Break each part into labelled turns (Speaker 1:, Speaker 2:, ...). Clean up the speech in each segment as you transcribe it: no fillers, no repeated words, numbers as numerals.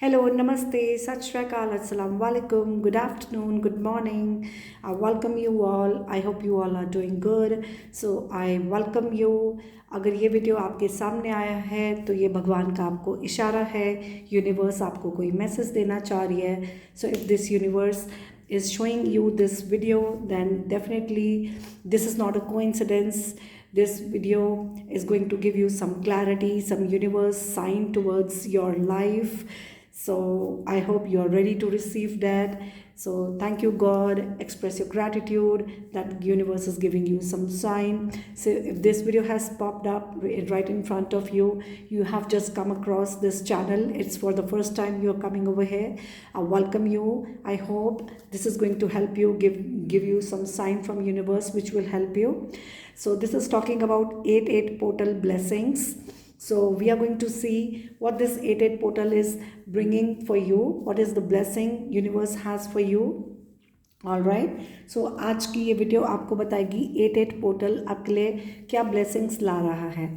Speaker 1: Hello, namaste, sat shri akal, assalamu alaikum, good afternoon, good morning. I welcome you all. I hope you all are doing good. So I welcome you. अगर ये video आपके सामने आया है तो ये भगवान का आपको इशारा है, यूनिवर्स आपको कोई मैसेज देना चाह रही है. So if this universe is showing you this video, then definitely this is not a coincidence. This video is going to give you some clarity, some universe sign towards your life. So I hope you are ready to receive that. So thank you God, express your gratitude that universe is giving you some sign. So if this video has popped up right in front of you, you have just come across this channel, it's for the first time you are coming over here, I welcome you. I hope this is going to help you, give you some sign from universe which will help you. So this is talking about 8 portal blessings. So we are going to see what this 8 portal is bringing for you, what is the blessing universe has for you. All right. So आज की ये video आपको बताएगी 8 portal आपके लिए क्या blessings ला रहा है.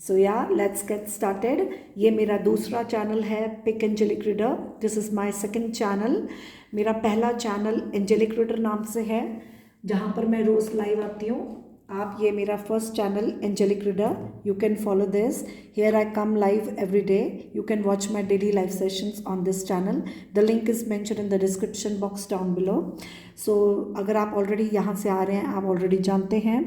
Speaker 1: सो या लेट्स गेट स्टार्टेड. ये मेरा दूसरा चैनल है Pick Angelic Reader. This is my second channel. मेरा पहला चैनल एंजेलिक रीडर नाम से है जहाँ पर मैं रोज़ लाइव आती हूँ. आप ये मेरा first channel angelic reader, you can follow this. Here I come live every day. You can watch my daily live sessions on this channel. The link is mention in the description box down below. So अगर आप already यहाँ से आ रहे हैं, आप already जानते हैं,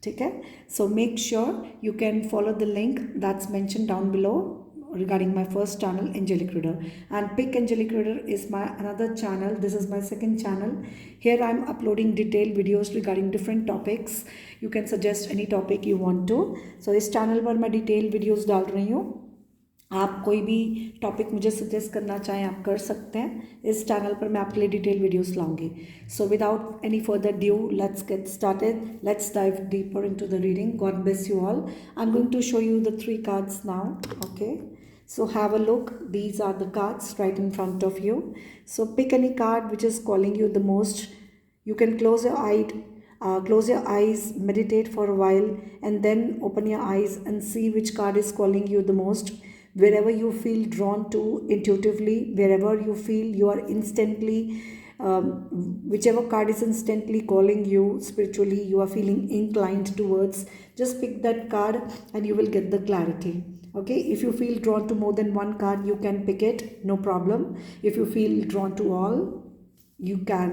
Speaker 1: ठीक है. So make sure you can follow the link that's mention down below regarding my first channel angelic reader. And pick angelic reader is my another channel. This is my second channel. Here I am uploading detailed videos regarding different topics. You can suggest any topic you want to. So इस channel पर मैं detailed videos डाल रही हूँ. आप कोई भी topic मुझे सजेस्ट करना चाहें आप कर सकते हैं. इस चैनल पर मैं आपके लिए डिटेल वीडियोस लाऊंगी. So without any further due let's get started. Let's dive deeper into the reading. God bless you all. I am going to show you the 3 cards now. Okay. So have a look. These are the cards right in front of you. So pick any card which is calling you the most. You can close your eyes, meditate for a while, and then open your eyes and see which card is calling you the most. Wherever you feel drawn to intuitively, wherever you feel you are instantly, whichever card is instantly calling you spiritually, you are feeling inclined towards, just pick that card and you will get the clarity. Okay, if you feel drawn to more than one card, you can pick it, no problem. If you feel drawn to all, you can.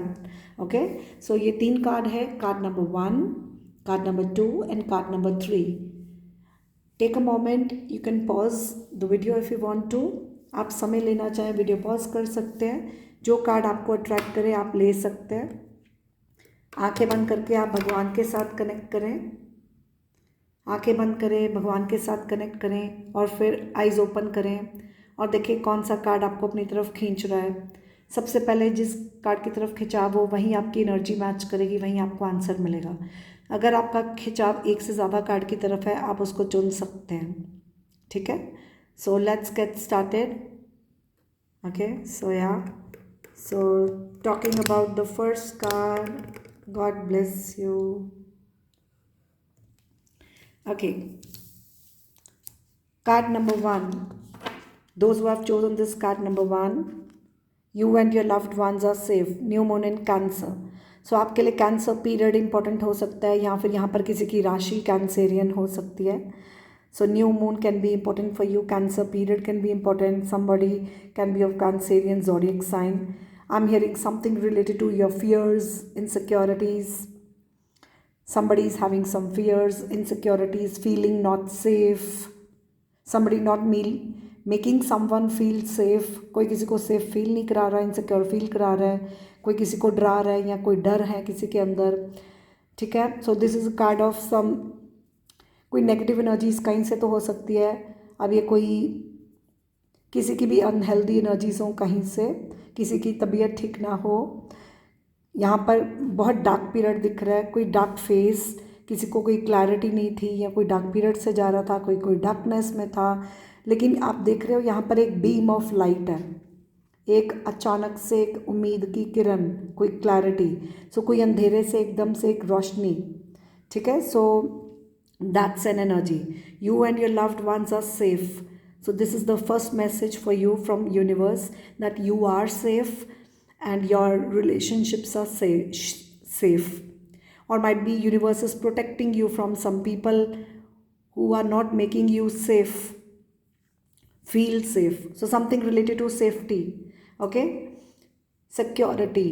Speaker 1: Okay, so ये 3 card है. Card number 1, card number 2 and card number 3. Take a moment, you can pause the video if you want to. आप समय लेना चाहें video pause कर सकते हैं. जो कार्ड आपको अट्रैक्ट करे आप ले सकते हैं. आंखें बंद करके आप भगवान के साथ कनेक्ट करें. आंखें बंद करें, भगवान के साथ कनेक्ट करें और फिर आइज़ ओपन करें और देखिए कौन सा कार्ड आपको अपनी तरफ खींच रहा है. सबसे पहले जिस कार्ड की तरफ खिंचाव हो वहीं आपकी एनर्जी मैच करेगी, वहीं आपको आंसर मिलेगा. अगर आपका खिंचाव एक से ज़्यादा कार्ड की तरफ है आप उसको चुन सकते हैं. ठीक है. So let's get started. Okay. So yeah so talking about the first card. God bless you. Okay, card number 1. Those who have chosen this card number 1, you and your loved ones are safe. New moon in Cancer. So आपके लिए cancer period important हो सकता है या फिर यहाँ पर किसी की राशि कैंसेरियन हो सकती है. So new moon can be important for you. Cancer period can be important. Somebody can be of Cancerian zodiac sign. I'm hearing something related to your fears, insecurities. Somebody is having some fears, insecurities, feeling not safe. Somebody not making someone feel safe. कोई किसी को safe feel नहीं करा रहा है, insecure feel करा रहा है, कोई किसी को डरा रहा है या कोई डर है किसी के अंदर. ठीक है. So this is a card of some, कोई नेगेटिव एनर्जीज कहीं से तो हो सकती है. अब ये कोई किसी की भी अनहेल्दी एनर्जीज हो कहीं से, किसी की तबीयत ठीक ना हो. यहाँ पर बहुत डार्क पीरियड दिख रहा है, कोई डार्क फेस, किसी को कोई क्लैरिटी नहीं थी या कोई डार्क पीरियड से जा रहा था, कोई डार्कनेस में था. लेकिन आप देख रहे हो यहाँ पर एक बीम ऑफ लाइट है, एक अचानक से एक उम्मीद की किरण, कोई क्लैरिटी. सो कोई अंधेरे से एकदम से एक रोशनी. ठीक है. So that's an energy. You and your loved ones are safe. So this is the first message for you from universe, that you are safe and your relationships are safe. Or might be universe is protecting you from some people who are not making you safe, feel safe. So something related to safety, okay, security.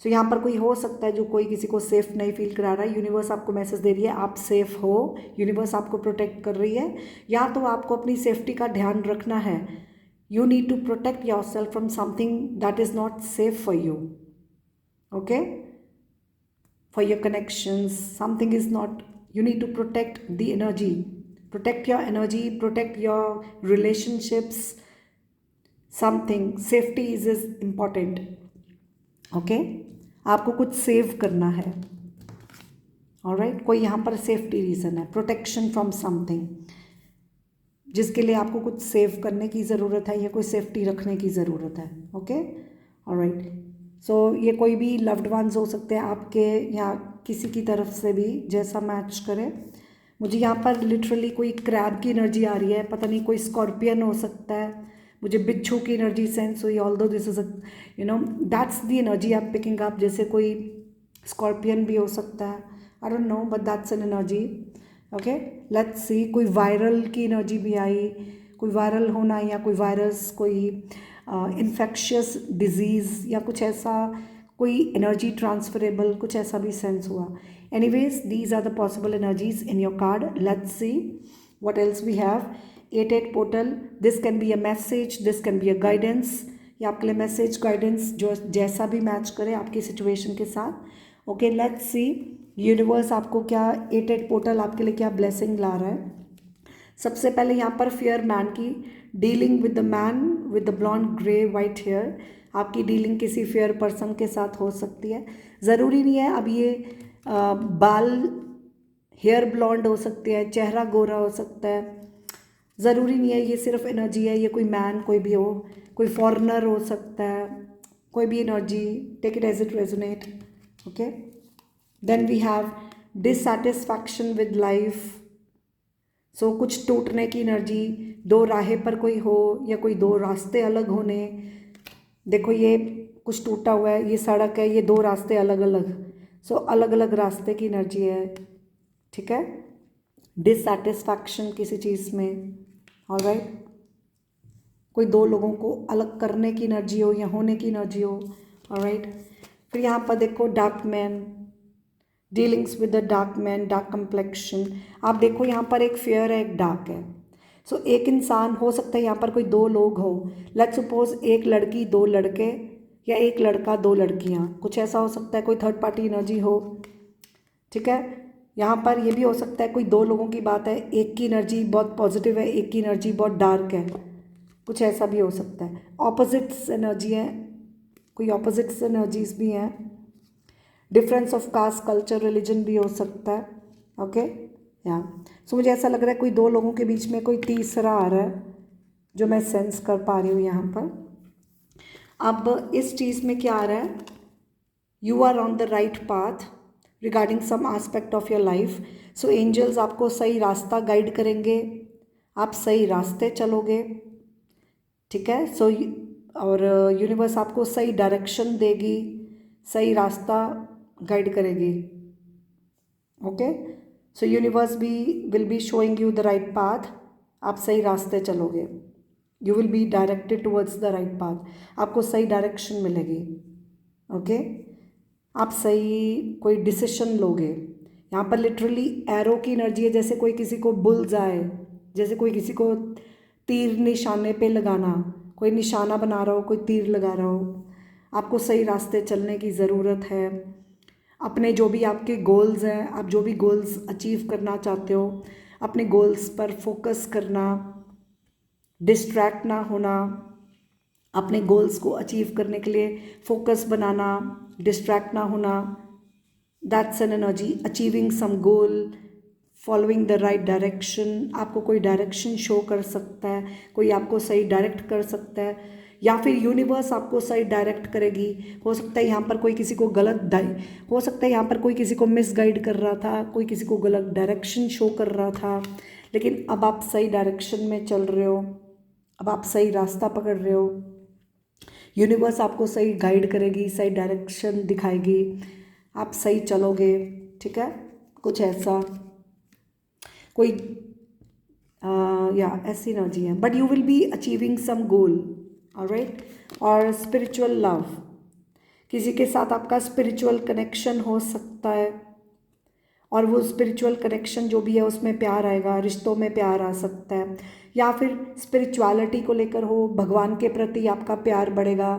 Speaker 1: So यहाँ पर कोई हो सकता है जो कोई किसी को सेफ नहीं फील करा रहा है, यूनिवर्स आपको मैसेज दे रही है आप सेफ हो, यूनिवर्स आपको प्रोटेक्ट कर रही है. या तो आपको अपनी सेफ्टी का ध्यान रखना है. You need to protect yourself from something that is not safe for you, okay, for your connections. Something is not, you need to protect the energy, protect your energy, protect your relationships. Something safety is important, okay. आपको कुछ save करना है, alright. कोई यहाँ पर safety reason है, protection from something, जिसके लिए आपको कुछ सेव करने की ज़रूरत है या कोई सेफ्टी रखने की ज़रूरत है, ओके, ऑलराइट. सो ये कोई भी लव्ड वंस हो सकते हैं आपके या किसी की तरफ से भी, जैसा मैच करे. मुझे यहाँ पर लिटरली कोई क्रैब की एनर्जी आ रही है, पता नहीं कोई स्कॉर्पियन हो सकता है. मुझे बिच्छू की एनर्जी सेंस हुई, although this is that's the energy आप पिकिंग अप. जैसे कोई स्कॉर्पियन भी हो सकता है, I don't know, but that's an energy, okay. Let's see. कोई वायरल की एनर्जी भी आई, कोई वायरल होना या कोई वायरस, कोई इन्फेक्शियस डिजीज़ या कुछ ऐसा, कोई एनर्जी ट्रांसफरेबल, कुछ ऐसा भी सेंस हुआ. Anyways these are the possible energies in your card. Let's see what else we have. 8 portal, this can be a message, this can be a guidance. ये आपके लिए मैसेज, गाइडेंस जो जैसा भी मैच करे आपकी सिचुएशन के साथ, ओके. लेट्स सी यूनिवर्स आपको क्या 8 पोर्टल आपके लिए क्या ब्लेसिंग ला रहा है. सबसे पहले यहाँ पर फियर मैन की dealing with the man with the blond grey white hair. आपकी डीलिंग किसी फेयर पर्सन के साथ हो सकती है. ज़रूरी नहीं है अब ये बाल हेयर ब्लॉन्ड हो सकते हैं, चेहरा गोरा हो सकता है, ज़रूरी नहीं है. ये सिर्फ एनर्जी है. ये कोई मैन कोई भी हो, कोई फॉरेनर हो सकता है, कोई भी energy, take it as it resonate, okay. Then we have dissatisfaction with life. So कुछ टूटने की एनर्जी, दो राहें पर कोई हो या कोई दो रास्ते अलग होने. देखो ये कुछ टूटा हुआ है, ये सड़क है, ये दो रास्ते अलग अलग, सो अलग अलग रास्ते की एनर्जी है, ठीक है. डिससैटिस्फैक्शन किसी चीज़ में, ऑलराइट. कोई दो लोगों को अलग करने की एनर्जी हो या होने की एनर्जी हो, ऑलराइट. फिर यहाँ पर देखो dark man, dealings with the dark man, dark complexion. आप देखो यहाँ पर एक फेयर है, एक डार्क है. सो एक इंसान हो सकता है, यहाँ पर कोई दो लोग हो. लेट्स सपोज एक लड़की दो लड़के या एक लड़का दो लड़कियाँ, कुछ ऐसा हो सकता है. कोई थर्ड पार्टी एनर्जी हो, ठीक है. यहाँ पर ये भी हो सकता है कोई दो लोगों की बात है, एक की एनर्जी बहुत पॉजिटिव है, एक की एनर्जी बहुत डार्क है, कुछ ऐसा भी हो सकता है. ऑपोजिट्स एनर्जी है, कोई ऑपोजिट्स एनर्जीज भी हैं. Difference of caste, culture, religion भी हो सकता है, ओके. यहाँ सो मुझे ऐसा लग रहा है कोई दो लोगों के बीच में कोई तीसरा आ रहा है, जो मैं सेंस कर पा रही हूँ यहाँ पर. अब इस चीज़ में क्या आ रहा है, you are on the right path regarding some aspect of your life. So angels आपको सही रास्ता गाइड करेंगे, आप सही रास्ते चलोगे, ठीक है. सो और यूनिवर्स आपको सही डायरेक्शन देगी, सही रास्ता गाइड करेगी, ओके. सो यूनिवर्स भी will be showing you the right path. आप सही रास्ते चलोगे, you will be directed towards the right path. आपको सही डायरेक्शन मिलेगी, ओके. आप सही कोई डिसीशन लोगे. यहाँ पर लिटरली एरो की एनर्जी है, जैसे कोई किसी को बुल्स आए, जैसे कोई किसी को तीर निशाने पे लगाना, कोई निशाना बना रहा हो, कोई तीर लगा रहा हो. आपको सही रास्ते चलने की ज़रूरत है. अपने जो भी आपके गोल्स हैं, आप जो भी गोल्स अचीव करना चाहते हो, अपने गोल्स पर फोकस करना, डिस्ट्रैक्ट ना होना, अपने गोल्स को अचीव करने के लिए फोकस बनाना, डिस्ट्रैक्ट ना होना. That's an energy. Achieving some goal, following the right direction. आपको कोई डायरेक्शन शो कर सकता है, कोई आपको सही डायरेक्ट कर सकता है, या फिर यूनिवर्स आपको सही डायरेक्ट करेगी. हो सकता है यहाँ पर कोई किसी को गलत हो सकता है यहाँ पर कोई किसी को मिसगाइड कर रहा था, कोई किसी को गलत डायरेक्शन शो कर रहा था, लेकिन अब आप सही डायरेक्शन में चल रहे हो, अब आप सही रास्ता पकड़ रहे हो, यूनिवर्स आपको सही गाइड करेगी, सही डायरेक्शन दिखाएगी, आप सही चलोगे। ठीक है, कुछ ऐसा कोई या ऐसी एनर्जी है, but you will be achieving some goal, alright. और स्पिरिचुअल लव, किसी के साथ आपका स्पिरिचुअल कनेक्शन हो सकता है, और वो स्पिरिचुअल कनेक्शन जो भी है उसमें प्यार आएगा, रिश्तों में प्यार आ सकता है, या फिर स्पिरिचुअलिटी को लेकर हो, भगवान के प्रति आपका प्यार बढ़ेगा,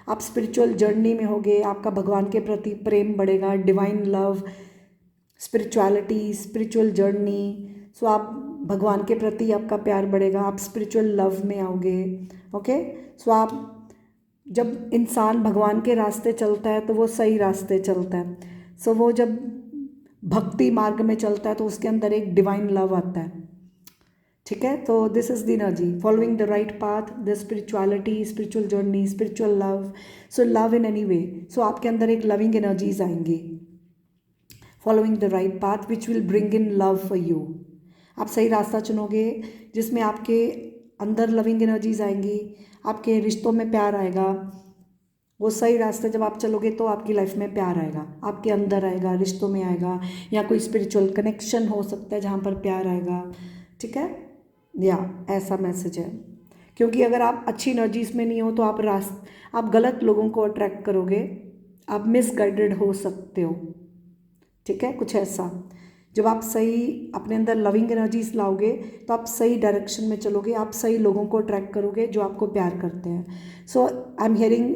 Speaker 1: आप स्पिरिचुअल जर्नी में होगे, आपका भगवान के प्रति प्रेम बढ़ेगा, divine love, spirituality, spiritual journey. So आप भगवान के प्रति आपका प्यार बढ़ेगा, आप स्पिरिचुअल लव में आओगे। ओके, सो आप जब इंसान भगवान के रास्ते चलता है तो वो सही रास्ते चलता है। सो वो जब भक्ति मार्ग में चलता है तो उसके अंदर एक डिवाइन लव आता है। ठीक है, तो this is the energy, following the right path, the spirituality, spiritual journey, spiritual love. So love in any way, so आपके अंदर एक लविंग एनर्जीज आएंगी, following the right path which will bring in love for you. आप सही रास्ता चुनोगे जिसमें आपके अंदर लविंग एनर्जीज आएंगी, आपके रिश्तों में प्यार आएगा। वो सही रास्ते जब आप चलोगे तो आपकी लाइफ में प्यार आएगा, आपके अंदर आएगा, रिश्तों में आएगा, या कोई स्पिरिचुअल कनेक्शन हो सकता है जहाँ पर प्यार आएगा। ठीक है, या ऐसा मैसेज है, क्योंकि अगर आप अच्छी एनर्जीज में नहीं हो तो आप गलत लोगों को अट्रैक्ट करोगे, आप मिसगाइडेड हो सकते हो। ठीक है, कुछ ऐसा, जब आप सही अपने अंदर लविंग एनर्जीज लाओगे तो आप सही डायरेक्शन में चलोगे, आप सही लोगों को अट्रैक्ट करोगे जो आपको प्यार करते हैं। So I am hearing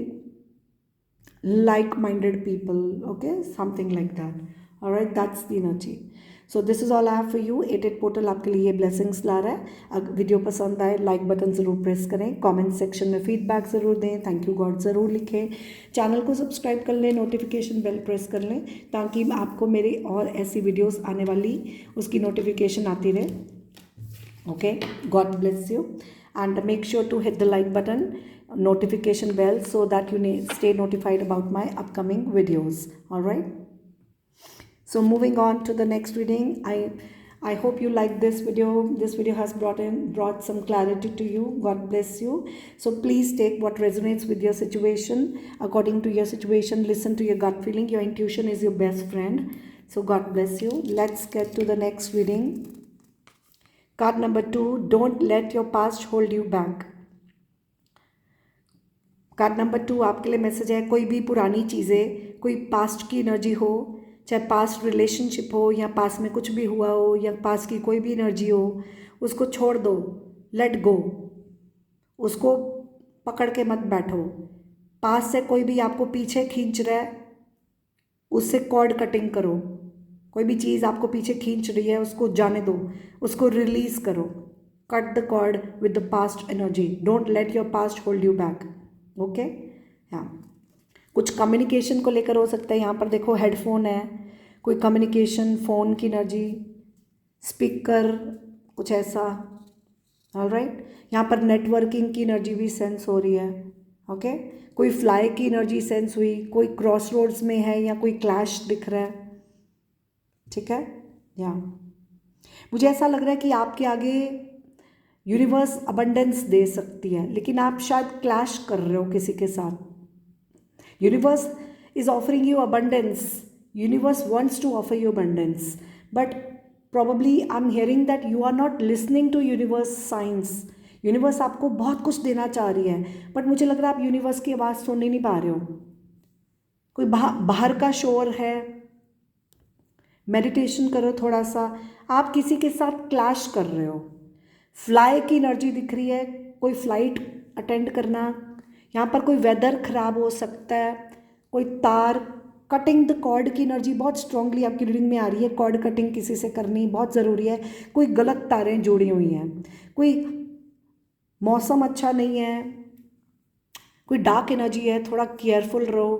Speaker 1: like-minded people, okay, something like that. All right, that's the energy. So this is all I have for you. 88 portal आपके लिए ब्लेसिंग्स ला रहा है। अगर वीडियो पसंद आए लाइक बटन ज़रूर प्रेस करें, कमेंट सेक्शन में फीडबैक ज़रूर दें, थैंक यू गॉड ज़रूर लिखें, चैनल को सब्सक्राइब कर लें, नोटिफिकेशन बेल प्रेस कर लें, ताकि आपको मेरी और ऐसी वीडियोस आने वाली उसकी नोटिफिकेशन आती रहे। Okay, God bless you, and make sure to hit the like button, notification bell, so that you stay notified about my upcoming videos. All right, so moving on to the next reading. I hope you like this video. This video has brought some clarity to you. God bless you. So please take what resonates with your situation. According to your situation, listen to your gut feeling. Your intuition is your best friend. So God bless you. Let's get to the next reading. Card number 2, don't let your past hold you back. Card number 2 आपके लिए message है, कोई भी पुरानी चीज़ें, कोई past की energy हो, चाहे पास्ट रिलेशनशिप हो, या पास्ट में कुछ भी हुआ हो, या पास्ट की कोई भी एनर्जी हो, उसको छोड़ दो, लेट गो, उसको पकड़ के मत बैठो। पास्ट से कोई भी आपको पीछे खींच रहा है, उससे कॉर्ड कटिंग करो। कोई भी चीज़ आपको पीछे खींच रही है उसको जाने दो, उसको रिलीज़ करो। Cut the cord with the past energy, don't let your past hold you back. Okay, हाँ, कुछ कम्युनिकेशन को लेकर हो सकता है। यहाँ पर देखो हेडफोन है, कोई कम्युनिकेशन, फ़ोन की एनर्जी, स्पीकर, कुछ ऐसा। ऑलराइट, यहाँ पर नेटवर्किंग की एनर्जी भी सेंस हो रही है। ओके, कोई फ्लाई की एनर्जी सेंस हुई, कोई क्रॉस रोड्स में है या कोई क्लैश दिख रहा है। ठीक है, या मुझे ऐसा लग रहा है कि आपके आगे यूनिवर्स अबंडेंस दे सकती है, लेकिन आप शायद क्लैश कर रहे हो किसी के साथ। Universe is offering you abundance, universe wants to offer you abundance, but probably I'm hearing that you are not listening to universe signs. Universe आपको बहुत कुछ देना चाह रही है, बट मुझे लग रहा है आप यूनिवर्स की आवाज़ सुन ही नहीं पा रहे हो। कोई बाहर का शोर है, मेडिटेशन करो थोड़ा सा। आप किसी के साथ क्लैश कर रहे हो, फ्लाई की एनर्जी दिख रही है, कोई फ्लाइट अटेंड करना। यहाँ पर कोई वेदर ख़राब हो सकता है, कोई तार कटिंग द कॉर्ड की एनर्जी बहुत स्ट्रांगली आपकी रीडिंग में आ रही है। कॉर्ड कटिंग किसी से करनी बहुत ज़रूरी है, कोई गलत तारें जुड़ी हुई हैं, कोई मौसम अच्छा नहीं है, कोई डार्क एनर्जी है, थोड़ा केयरफुल रहो।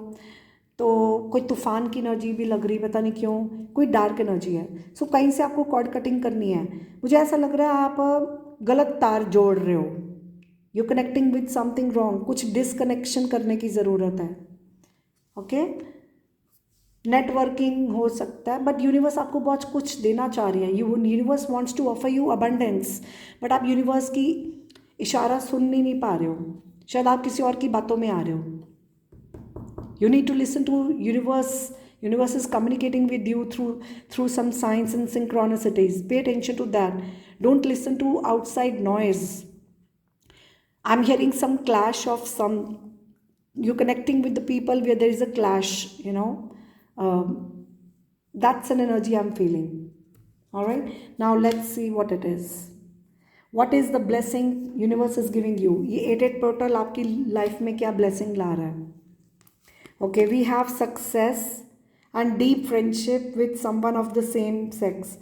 Speaker 1: तो कोई तूफ़ान की एनर्जी भी लग रही, पता नहीं क्यों, कोई डार्क एनर्जी है। सो कहीं से आपको कॉर्ड कटिंग करनी है। मुझे ऐसा लग रहा है आप गलत तार जोड़ रहे हो, you connecting with something wrong, कुछ डिसकनेक्शन करने की ज़रूरत है। ओके, नेटवर्किंग हो सकता है, बट यूनिवर्स आपको बहुत कुछ देना चाह रही है। Universe wants to offer you abundance, but आप यूनिवर्स की इशारा सुन नहीं पा रहे हो, शायद आप किसी और की बातों में आ रहे हो. You need to listen to universe. Universe is communicating with you through some signs and synchronicities. Pay attention to that. Don't listen to outside noise. I'm hearing some clash of some. You're connecting with the people where there is a clash. That's an energy I'm feeling. All right. Now let's see what it is. What is the blessing universe is giving you? ये 8 portal आपकी life में क्या blessing ला रहा है? Okay, we have success and deep friendship with someone of the same sex.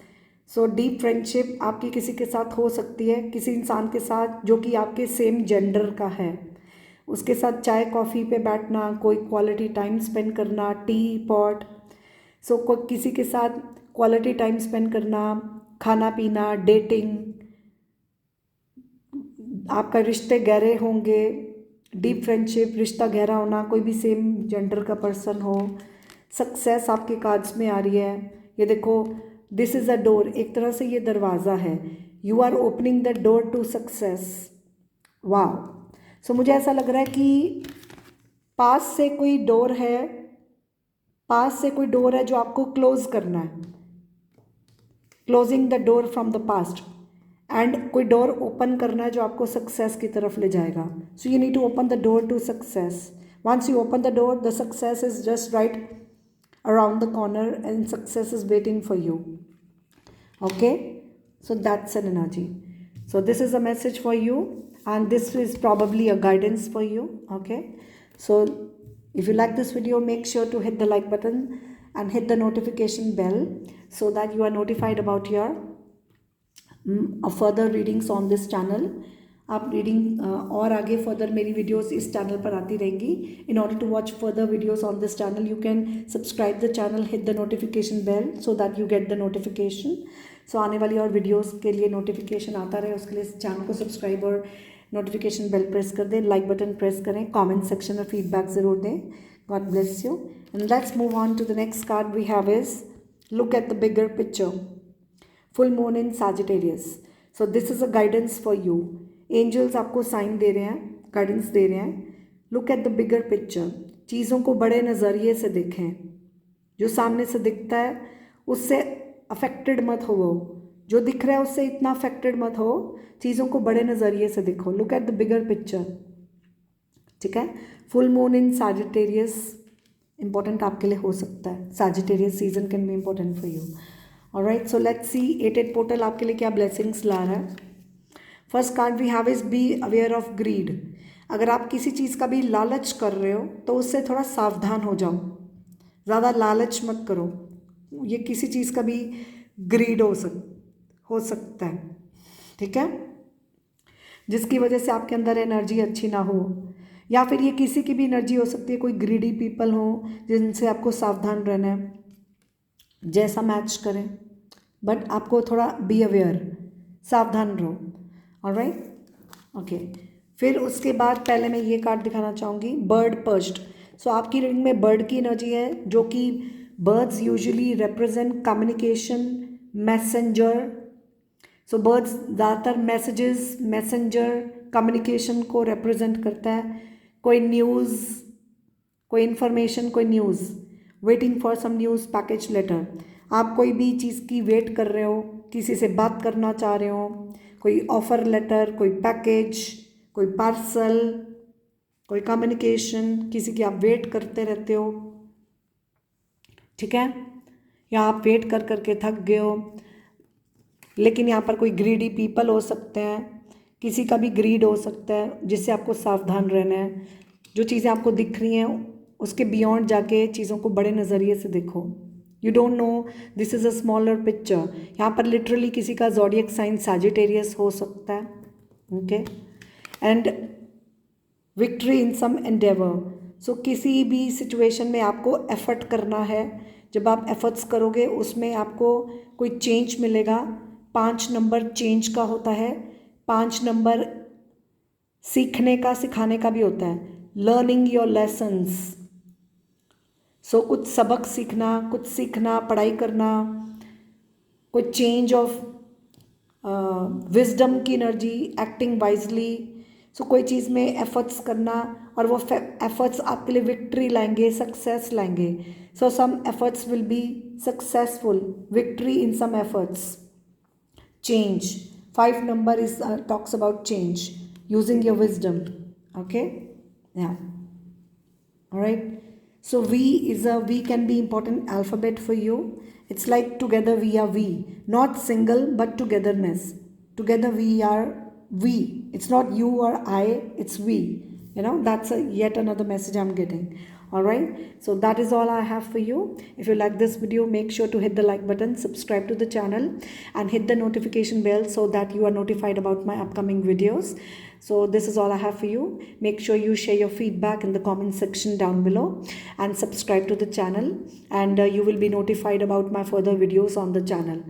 Speaker 1: So deep friendship आपकी किसी के साथ हो सकती है, किसी इंसान के साथ जो कि आपके सेम जेंडर का है, उसके साथ चाय कॉफ़ी पे बैठना, कोई क्वालिटी टाइम स्पेंड करना, टी पॉट. सो किसी के साथ क्वालिटी टाइम स्पेंड करना, खाना पीना, डेटिंग, आपका रिश्ते गहरे होंगे. डीप फ्रेंडशिप, रिश्ता गहरा होना, कोई भी सेम जेंडर का पर्सन हो. सक्सेस आपके कार्ड्स में आ रही है. ये देखो, दिस इज़ अ डोर. एक तरह से ये दरवाज़ा है. You are opening the door to success. वाह. सो मुझे ऐसा लग रहा है कि पास से कोई डोर है, पास से कोई डोर है जो आपको क्लोज करना है. Closing the door from the past. And कोई डोर ओपन करना है जो आपको सक्सेस की तरफ ले जाएगा. So you need to open the door to success. Once you open the door, the success is just right around the corner and success is waiting for you. Okay, so that's an energy. So this is a message for you and this is probably a guidance for you. Okay, so if you like this video, make sure to hit the like button and hit the notification bell so that you are notified about your further readings on this channel. आप reading और आगे further मेरी videos इस channel पर आती रहेंगी. In order to watch further videos on this channel, you can subscribe the channel, hit the notification bell so that you get the notification. So आने वाली और वीडियोस के लिए नोटिफिकेशन आता रहे, उसके लिए चैनल को सब्सक्राइब और नोटिफिकेशन बेल प्रेस कर दें, लाइक बटन प्रेस करें, कॉमेंट सेक्शन में फीडबैक ज़रूर दें. God bless you. And let's move on to the next card we have is look at the bigger picture. Full moon in Sagittarius. So this is a guidance for you. Angels आपको sign दे रहे हैं, guidance दे रहे हैं. Look at the bigger picture. चीज़ों को बड़े नज़रिए से देखें. जो सामने से दिखता है उससे अफेक्टेड मत हो. जो दिख रहा है उससे इतना अफेक्टेड मत हो. चीज़ों को बड़े नज़रिए से देखो. Look at the bigger picture. ठीक है. Full moon in Sagittarius important आपके लिए हो सकता है. Sagittarius season can be important for you. Alright, so let's see 8 portal आपके लिए क्या ब्लेसिंग्स ला रहा है. First card we have is be aware of greed. अगर आप किसी चीज़ का भी लालच कर रहे हो तो उससे थोड़ा सावधान हो जाओ. ज़्यादा लालच मत करो. ये किसी चीज़ का भी ग्रीड हो सकता है. ठीक है, जिसकी वजह से आपके अंदर एनर्जी अच्छी ना हो, या फिर ये किसी की भी एनर्जी हो सकती है. कोई ग्रीडी पीपल हो जिनसे आपको सावधान रहना है. जैसा मैच करें, बट आपको थोड़ा बी अवेयर, सावधान रहो. Alright, okay. फिर उसके बाद पहले मैं ये कार्ड दिखाना चाहूँगी, बर्ड पर्च्ड. सो आपकी रीडिंग में बर्ड की एनर्जी है, जो कि birds usually represent communication, messenger. So birds ज़्यादातर मैसेजेस, मैसेंजर, कम्युनिकेशन को रिप्रेजेंट करता है. कोई न्यूज़, कोई इन्फॉर्मेशन, कोई news, waiting for some news, package letter. आप कोई भी चीज़ की वेट कर रहे हो, किसी से बात करना चाह रहे हो, कोई ऑफ़र लेटर, कोई पैकेज, कोई पार्सल, कोई कम्युनिकेशन, किसी की आप वेट करते रहते हो. ठीक है, या आप वेट कर करके थक गए हो. लेकिन यहाँ पर कोई ग्रीडी पीपल हो सकते हैं, किसी का भी ग्रीड हो सकता है जिससे आपको सावधान रहना है. जो चीज़ें आपको दिख रही हैं उसके बियॉन्ड जाके चीज़ों को बड़े नज़रिए से देखो. You don't know, this is a smaller picture. यहाँ पर लिटरली किसी का ज़ोडिएक साइन सैजिटेरियस हो सकता है. Okay, and victory in some endeavour. So किसी भी सिचुएशन में आपको एफर्ट करना है. जब आप एफर्ट्स करोगे उसमें आपको कोई चेंज मिलेगा. 5 नंबर चेंज का होता है. 5 नंबर सीखने का, सिखाने का भी होता है. Learning your lessons. सो कुछ सबक सीखना, कुछ सीखना, पढ़ाई करना, कोई चेंज ऑफ विजडम की एनर्जी, एक्टिंग वाइजली, सो कोई चीज़ में एफर्ट्स करना और वो एफर्ट्स आपके लिए विक्ट्री लाएंगे, सक्सेस लाएंगे. So some efforts will be successful, victory in some efforts. Change. 5 number is talks about change, using your wisdom. Okay, yeah, all right. So V can be important alphabet for you. It's like together we are we, not single but togetherness. Together we are we. It's not you or I, it's we. That's yet another message I'm getting. All right, so that is all I have for you. If you like this video, make sure to hit the like button, subscribe to the channel, and hit the notification bell so that you are notified about my upcoming videos. So this is all I have for you. Make sure you share your feedback in the comment section down below, and subscribe to the channel, and you will be notified about my further videos on the channel.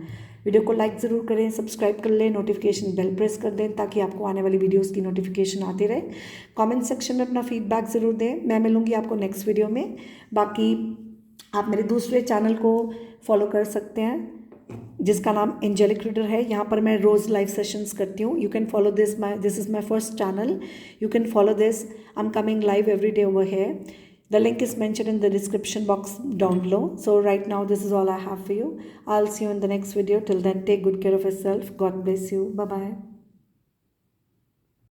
Speaker 1: Video को like ज़रूर करें, subscribe कर लें, notification bell press कर दें ताकि आपको आने वाली वीडियोस की नोटिफिकेशन आती रहे. कमेंट सेक्शन में अपना फीडबैक ज़रूर दें. मैं मिलूँगी आपको नेक्स्ट वीडियो में. बाकी आप मेरे दूसरे चैनल को फॉलो कर सकते हैं जिसका नाम एंजेलिक रीडर है. यहाँ पर मैं रोज़ लाइव सेशंस करती हूँ. You can follow this is my first channel. You can follow this. I am coming live every day over here. The link is mentioned in the description box down below. So right now this is all I have for you. I'll see you in the next video. Till then, take good care of yourself. God bless you. Bye bye.